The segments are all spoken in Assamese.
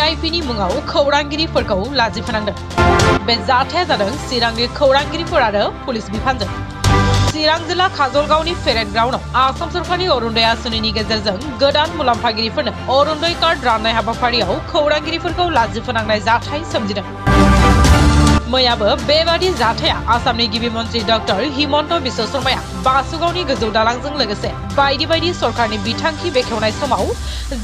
VIPनि मुङाव खौरांगिरिफोरखौ लाजि फोनांदों। बे जाथाया जादों चिरांनि खौरांगिरिफोर आरो पुलिस बिफानजों। चिरां जिल्ला काजलगावनि पेरेड ग्राउन्डआव आसाम सरकारनि अरुणोदय आसनिनि गेजेरजों गोदान मुलाम्फागिरिफोरनो अरुणोदय कार्ड राननाय हाबाफारियाव खौरांगिरिफोरखौ लाजि फोनांनाय जाथाय सोमजिदों। मैयाबो बेबादि जाथाया आसामनि गिबि मन्त्रि डक्टर हिमन्त बिश्व शर्माया बासुगावनि गोजौ दालांजों लोगोसे बायदि बायदि सरकारनि बिथांखि बेखेवनाय समाव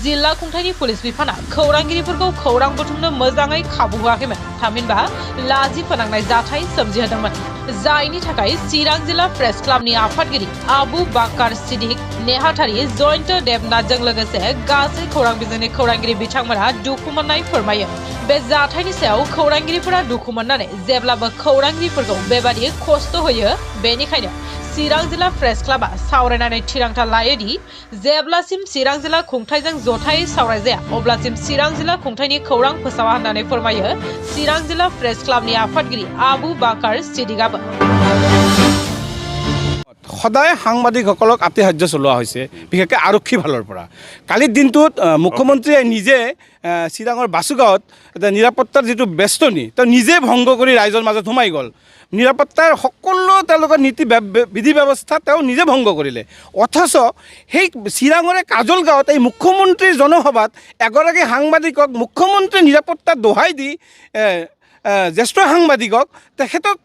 जिल्ला खुंथायनि पुलिस बिफाना खौरांगिरिफोरखौ खौरां बुथुमनो मोजाङै खाबु होआखैमोन। थामहिनबा लाजि फोनांनाय जाथाय सोमजिहोदोंमोन। जायनि थाखाय चिरां जिल्ला प्रेस क्लाबनि आफादगिरि आबु बाकार सिद्दिक नेहाथारि जयन्त देबनाथजों लोगोसे गासै खौरां बिजोंनि खौरांगिरि बिथांमोना दुखु मोननाय फोरमायो। बे जाथायनि सायाव खौरांगिरिफोरा दुखु मोननानै जेब्लाबो खौरांगिरिफोरखौ बेबादि खस्थ' होयो। बेनिखायनो चिरां जिल्ला प्रेस क्लाबा सावरायनानै थिरांथा लायोदि जेब्लासिम चिरां जिल्ला खुंथायजों जथायै सावरायजाया अब्लासिम चिरां जिल्ला खुंथायनि खौरां फोसावा होननानै फोरमायो चिरां जिल्ला प्रेस क्लाबनि आफादगिरि आबु बाकार सिद्दिकाबो। সদায় সাংবাদিকসকলক আতিশয্য চলোৱা হৈছে, বিশেষকৈ আৰক্ষী ফালৰ পৰা। কালিৰ দিনটোত মুখ্যমন্ত্ৰীয়ে নিজে চিৰাঙৰ বাসুগাঁৱত নিৰাপত্তাৰ যিটো বেষ্টনী তেওঁ নিজে ভংগ কৰি ৰাইজৰ মাজত সোমাই গ'ল। নিৰাপত্তাৰ সকলো তেওঁলোকৰ নীতি বিধি ব্যৱস্থা তেওঁ নিজে ভংগ কৰিলে। অথচ সেই চিৰাঙৰে কাজলগাঁৱত এই মুখ্যমন্ত্ৰীৰ জনসভাত এগৰাকী সাংবাদিকক মুখ্যমন্ত্ৰীৰ নিৰাপত্তা দোহাই দি জ্যেষ্ঠ সাংবাদিকক তেখেতক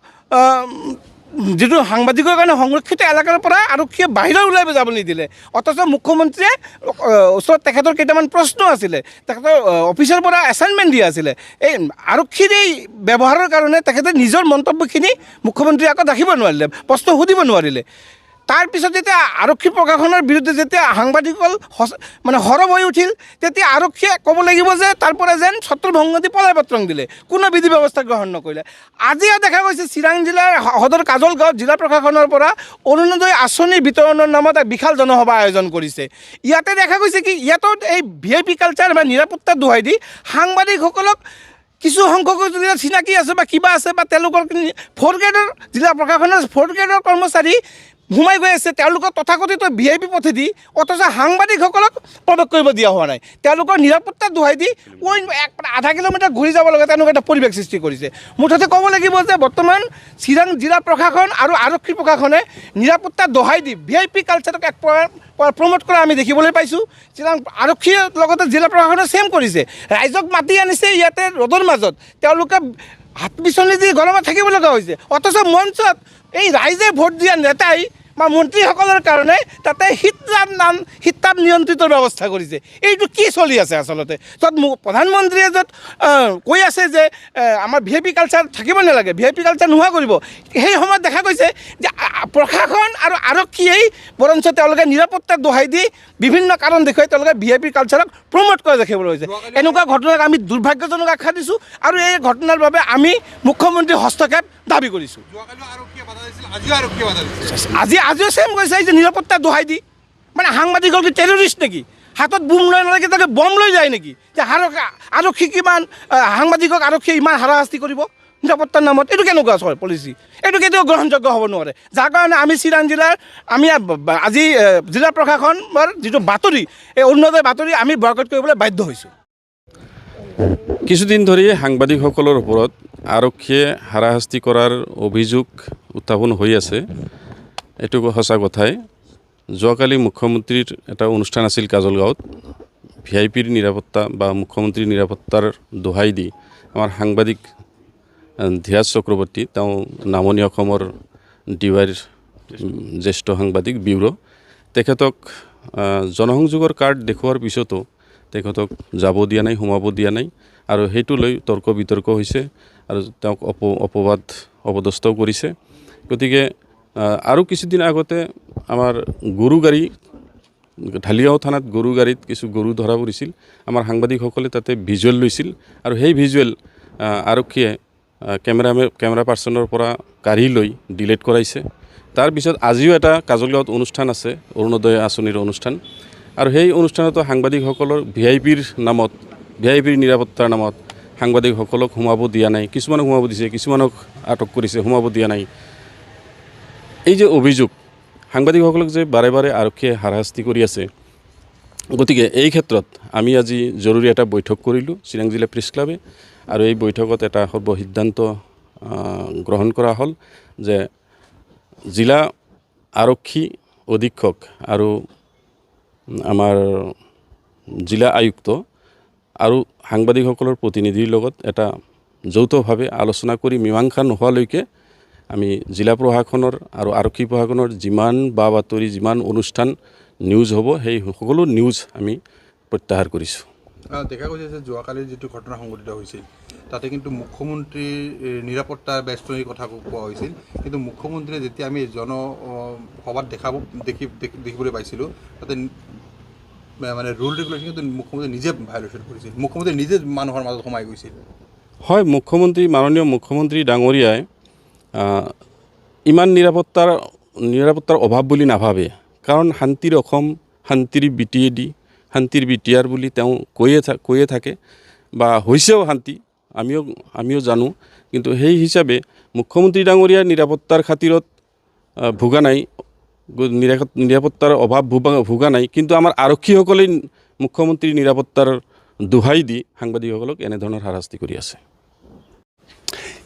যিটো সাংবাদিকৰ কাৰণে সংৰক্ষিত এলেকাৰ পৰা আৰক্ষীয়ে বাহিৰত ওলাই যাব নিদিলে। অথচ মুখ্যমন্ত্ৰীয়ে ওচৰত তেখেতৰ কেইটামান প্ৰশ্ন আছিলে, তেখেতৰ অফিচৰ পৰা এছাইনমেণ্ট দিয়া আছিলে। এই আৰক্ষীৰ এই ব্যৱহাৰৰ কাৰণে তেখেতে নিজৰ মন্তব্যখিনি মুখ্যমন্ত্ৰীয়ে আকৌ ৰাখিব নোৱাৰিলে, প্ৰশ্ন সুধিব নোৱাৰিলে। তাৰপিছত যেতিয়া আৰক্ষী প্ৰশাসনৰ বিৰুদ্ধে যেতিয়া সাংবাদিকসকল মানে সৰব হৈ উঠিল, তেতিয়া আৰক্ষীয়ে ক'ব লাগিব যে তাৰ পৰা যেন ছত্ৰভংগ দি পলাই পত্ৰং দিলে, কোনো বিধি ব্যৱস্থা গ্ৰহণ নকৰিলে। আজিও দেখা গৈছে চিৰাং জিলাৰ সদৰ কাজলগাঁৱত জিলা প্ৰশাসনৰ পৰা অৰুণোদয় আঁচনি বিতৰণৰ নামত এক বিশাল জনসভা আয়োজন কৰিছে। ইয়াতে দেখা গৈছে কি ইয়াতো এই VIP কালচাৰ বা নিৰাপত্তা দোহাই দি সাংবাদিকসকলক কিছু সংখ্যক যদি চিনাকি আছে বা কিবা আছে বা তেওঁলোকৰ 4th গ্ৰেডৰ জিলা প্ৰশাসনৰ 4th গ্ৰেডৰ কৰ্মচাৰী ঘুমাই গৈ আছে, তেওঁলোকক তথাকথিত VIP পথেদি, অথচ সাংবাদিকসকলক প্ৰৱেশ কৰিব দিয়া হোৱা নাই। তেওঁলোকৰ নিৰাপত্তা দোহাই দি আধা কিলোমিটাৰ ঘূৰি যাব লগা তেনেকুৱা এটা পৰিৱেশ সৃষ্টি কৰিছে। মুঠতে ক'ব লাগিব যে বৰ্তমান চিৰাং জিলা প্ৰশাসন আৰু আৰক্ষী প্ৰশাসনে নিৰাপত্তা দোহাই দি VIP কালচাৰক এক প্ৰমোট কৰা আমি দেখিবলৈ পাইছোঁ। চিৰাং আৰক্ষীৰ লগতে জিলা প্ৰশাসনে ছেম কৰিছে, ৰাইজক মাতি আনিছে ইয়াতে ৰ'দৰ মাজত, তেওঁলোকে হাত বিচনি দি গৰমত থাকিব লগা হৈছে। অথচ মঞ্চত এই ৰাইজে ভোট দিয়া নেতাই বা মন্ত্ৰীসকলৰ কাৰণে তাতে শীততাপ নিয়ন্ত্ৰিতৰ ব্যৱস্থা কৰিছে। এইটো কি চলি আছে আচলতে? য'ত প্ৰধানমন্ত্ৰীয়ে য'ত কৈ আছে যে আমাৰ VIP কালচাৰ থাকিব নালাগে, VIP কালচাৰ নোহোৱা কৰিব, সেই সময়ত দেখা গৈছে যে প্ৰশাসন আৰু আৰক্ষীয়েই বৰঞ্চ তেওঁলোকে নিৰাপত্তা দোহাই দি বিভিন্ন কাৰণ দেখুৱাই তেওঁলোকে VIP কালচাৰক প্ৰমোট কৰা দেখিবলৈ হৈছে। এনেকুৱা ঘটনাক আমি দুৰ্ভাগ্যজনক আখ্যা দিছোঁ আৰু এই ঘটনাৰ বাবে আমি মুখ্যমন্ত্ৰীৰ হস্তক্ষেপ দাবী কৰিছোঁ। আজিও ছেম কৈছে যে নিৰাপত্তা দোহাই দি মানে সাংবাদিকক কি টেৰৰিষ্ট নেকি? হাতত বুম লৈ নালাগে তাকে বম লৈ যায় নেকি? যে আৰক্ষী কিমান সাংবাদিকক আৰক্ষীয়ে ইমান হাৰাশাস্তি কৰিব নিৰাপত্তাৰ নামত? এইটো কেনেকুৱা পলিচি? এইটো কেতিয়াও গ্ৰহণযোগ্য হ'ব নোৱাৰে। যাৰ কাৰণে আমি চিৰাং জিলাৰ আজি জিলা প্ৰশাসনৰ যিটো বাতৰি, এই অৰুণোদয় বাতৰি আমি বয়কট কৰিবলৈ বাধ্য হৈছোঁ। কিছুদিন ধৰি সাংবাদিকসকলৰ ওপৰত আৰক্ষীয়ে হাৰাশাস্তি কৰাৰ অভিযোগ উত্থাপন হৈ আছে। এইটো সঁচা কথাই। যোৱাকালি মুখ্যমন্ত্ৰীৰ এটা অনুষ্ঠান আছিল কাজলগাঁৱত। VIPৰ নিৰাপত্তা বা মুখ্যমন্ত্ৰীৰ নিৰাপত্তাৰ দোহাই দি আমাৰ সাংবাদিক ধীৰাজ চক্ৰৱৰ্তী, তেওঁ নামনি অসমৰ DYৰ জ্যেষ্ঠ সাংবাদিক ব্যুৰ, তেখেতক জনসংযোগৰ কাৰ্ড দেখুওৱাৰ পিছতো তেখেতক যাব দিয়া নাই, সোমাব দিয়া নাই, আৰু সেইটো লৈ তৰ্ক বিতৰ্ক হৈছে আৰু তেওঁক অপদস্থও কৰিছে। গতিকে আৰু কিছুদিন আগতে আমাৰ গৰু গাড়ী ঢালিগাঁও থানাত গৰু গাড়ীত কিছু গৰু ধৰা পৰিছিল। আমাৰ সাংবাদিকসকলে তাতে ভিজুৱেল লৈছিল আৰু সেই ভিজুৱেল আৰক্ষীয়ে কেমেৰা পাৰ্চনৰ পৰা কাঢ়ি লৈ ডিলিট কৰাইছে। তাৰপিছত আজিও এটা কাজলগাঁৱত অনুষ্ঠান আছে, অৰুণোদয় আঁচনিৰ অনুষ্ঠান, আৰু সেই অনুষ্ঠানতো সাংবাদিকসকলৰ VIPৰ নামত, VIPৰ নিৰাপত্তাৰ নামত সাংবাদিকসকলক সোমাব দিয়া নাই। কিছুমানক সোমাব দিছে, কিছুমানক আটক কৰিছে, সোমাব দিয়া নাই। এই যে অভিযোগ, সাংবাদিকসকলক যে বাৰে বাৰে আৰক্ষীয়ে হাৰাশাস্তি কৰি আছে, গতিকে এই ক্ষেত্ৰত আমি আজি জৰুৰী এটা বৈঠক কৰিলোঁ চিৰাং জিলা প্ৰেছ ক্লাবে আৰু এই বৈঠকত এটা সৰ্বসিদ্ধান্ত গ্ৰহণ কৰা হ'ল যে জিলা আৰক্ষী অধীক্ষক আৰু আমাৰ জিলা আয়ুক্ত আৰু সাংবাদিকসকলৰ প্ৰতিনিধিৰ লগত এটা যৌথভাৱে আলোচনা কৰি মীমাংসা নোহোৱালৈকে আমি জিলা প্ৰশাসনৰ আৰু আৰক্ষী প্ৰশাসনৰ যিমান বা বাতৰি যিমান অনুষ্ঠান নিউজ হ'ব সেই সকলো নিউজ আমি প্ৰত্যাহাৰ কৰিছোঁ। দেখা গৈছে যে যোৱাকালিৰ যিটো ঘটনা সংঘটিত হৈছিল তাতে কিন্তু মুখ্যমন্ত্ৰীৰ নিৰাপত্তাৰ বেষ্টনীৰ কথা কোৱা হৈছিল, কিন্তু মুখ্যমন্ত্ৰীয়ে যেতিয়া আমি জনসভাত দেখিবলৈ পাইছিলোঁ তাতে মানে ৰুল ৰেগুলেশ্যন কিন্তু মুখ্যমন্ত্ৰী নিজে ভায়োলেশ্যন কৰিছিল, মুখ্যমন্ত্ৰী নিজে মানুহৰ মাজত সোমাই গৈছিল। হয়, মাননীয় মুখ্যমন্ত্ৰী ডাঙৰীয়াই ইমান নিৰাপত্তাৰ অভাৱ বুলি নাভাবে, কাৰণ শান্তিৰ অসম, শান্তিৰ শান্তিৰ বিটিআৰ বুলি তেওঁ কৈয়ে থাকে বা হৈছেও শান্তি, আমিও জানো। কিন্তু সেই হিচাপে মুখ্যমন্ত্ৰী ডাঙৰীয়াৰ নিৰাপত্তাৰ খাতিৰত ভোগা নাই, নিৰাপত্তাৰ অভাৱ ভোগা নাই, কিন্তু আমাৰ আৰক্ষীসকলে মুখ্যমন্ত্ৰীৰ নিৰাপত্তাৰ দোহাই দি সাংবাদিকসকলক এনেধৰণৰ হাৰাশাস্তি কৰি আছে।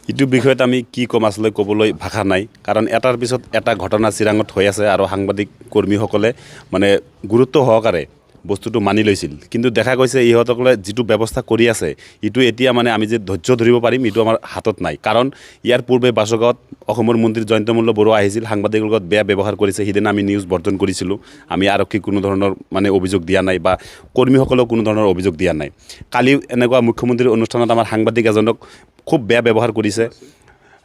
এইটো বিষয়ত আমি কি ক'ম আচলতে ক'বলৈ ভাষা নাই, কাৰণ এটাৰ পিছত এটা ঘটনা চিৰাঙত হৈ আছে আৰু সাংবাদিক কৰ্মীসকলে মানে গুৰুত্ব সহকাৰে বস্তুটো মানি লৈছিল, কিন্তু দেখা গৈছে ইহঁতসকলে যিটো ব্যৱস্থা কৰি আছে এইটো এতিয়া মানে আমি যে ধৈৰ্য ধৰিব পাৰিম এইটো আমাৰ হাতত নাই। কাৰণ ইয়াৰ পূৰ্বে বাছগাঁৱত অসমৰ মন্ত্ৰী জয়ন্তমল্ল বৰুৱা আহিছিল, সাংবাদিকৰ লগত বেয়া ব্যৱহাৰ কৰিছে, সিদিনা আমি নিউজ বৰ্জন কৰিছিলোঁ। আমি আৰক্ষীক কোনো ধৰণৰ মানে অভিযোগ দিয়া নাই বা কৰ্মীসকলেও কোনো ধৰণৰ অভিযোগ দিয়া নাই। কালি এনেকুৱা মুখ্যমন্ত্ৰীৰ অনুষ্ঠানত আমাৰ সাংবাদিক এজনক খুব বেয়া ব্যৱহাৰ কৰিছে,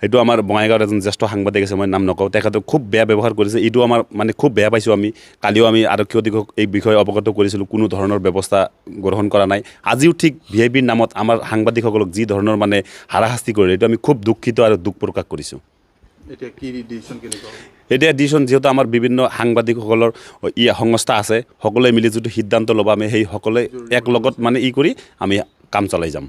সেইটো আমাৰ বঙাইগাঁৱৰ এজন জ্যেষ্ঠ সাংবাদিক আছে, মই নাম নকওঁ, তেখেতক খুব বেয়া ব্যৱহাৰ কৰিছে। এইটো আমাৰ মানে খুব বেয়া পাইছোঁ আমি। কালিও আমি আৰক্ষী অধীক্ষক এই বিষয়ে অৱগত কৰিছিলোঁ, কোনো ধৰণৰ ব্যৱস্থা গ্ৰহণ কৰা নাই। আজিও ঠিক VIPৰ নামত আমাৰ সাংবাদিকসকলক যি ধৰণৰ মানে হাৰাশাস্তি কৰে, এইটো আমি খুব দুখিত আৰু দুখ প্ৰকাশ কৰিছোঁ। এতিয়া ডিচিশ্যন যিহেতু আমাৰ বিভিন্ন সাংবাদিকসকলৰ সংস্থা আছে, সকলোৱে মিলি যিটো সিদ্ধান্ত ল'ব আমি সেই সকলোৱে এক লগত মানে কৰি আমি কাম চলাই যাম।